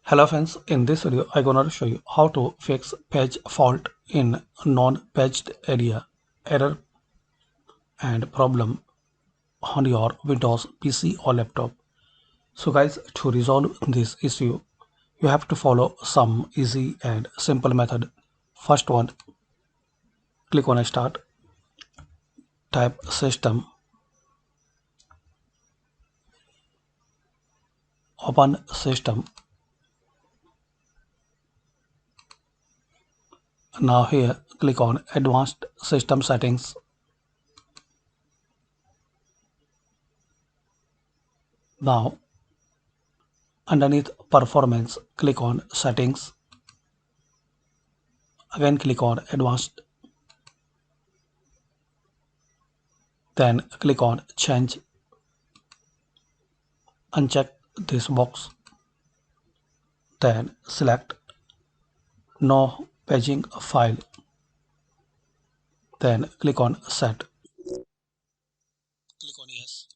Hello friends, in this video I'm gonna show you how to fix page fault in non-paged area error and problem on your Windows PC or laptop. So guys, to resolve this issue you have to follow some easy and simple method. First one, click on start, type system, open system. Now here click on advanced system settings. Now underneath performance click on settings, again click on advanced, then click on change, uncheck this box, then select no paging file, then click on set, click on yes,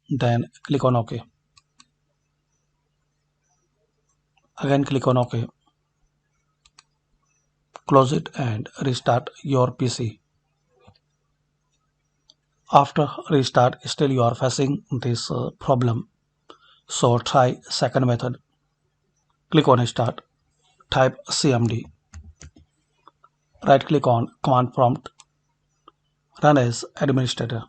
then click on OK, again click on OK, close it and restart your PC. After restart still you are facing this problem, so try second method. Click on start, type cmd, right click on command prompt, run as administrator.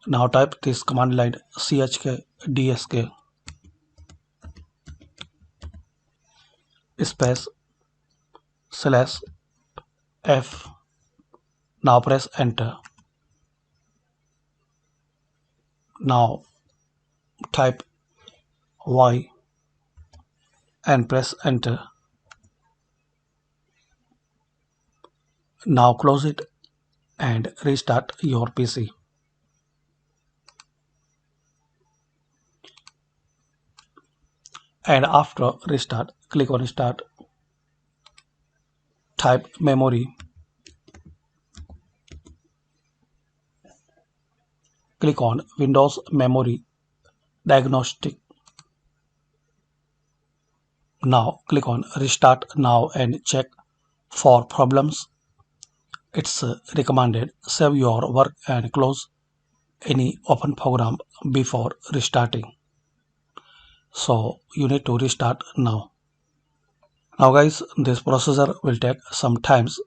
Now type this command line chkdsk space /f. Now press enter. Now type y and press enter. Now close it and restart your PC. And after restart, click on start, type memory, click on Windows Memory Diagnostic. Now click on restart now and check for problems. It's recommended save your work and close any open program before restarting. So you need to restart now. Now guys, this procedure will take some times,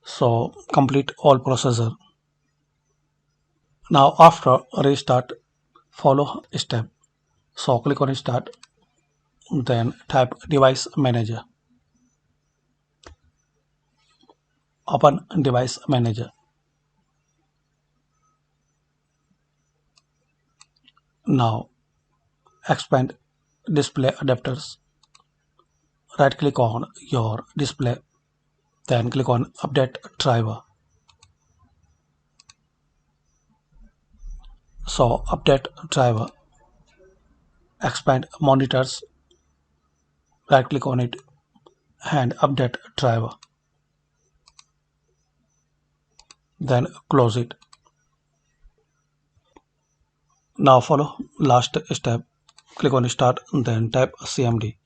so complete all procedure. Now after restart, follow step. So click on start, then type device manager, open device manager. Now expand display adapters, right click on your display, then click on update driver. So update driver, expand monitors, right click on it and update driver, then close it. Now follow last step, click on start, then type cmd,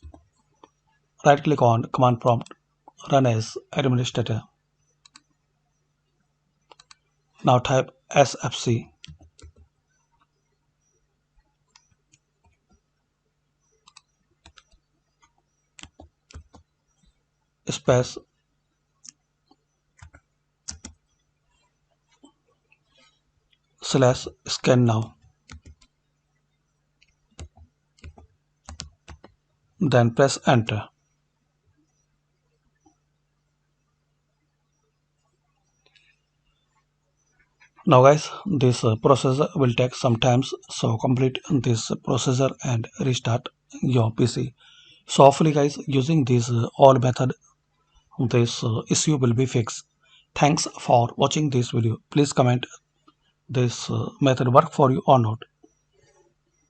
right click on command prompt, run as administrator. Now type sfc, space /scan now, then press enter. Now guys, this procedure will take some time, so complete this procedure and restart your PC. So hopefully guys, using this all method, this issue will be fixed. Thanks for watching this video. Please comment this method work for you or not.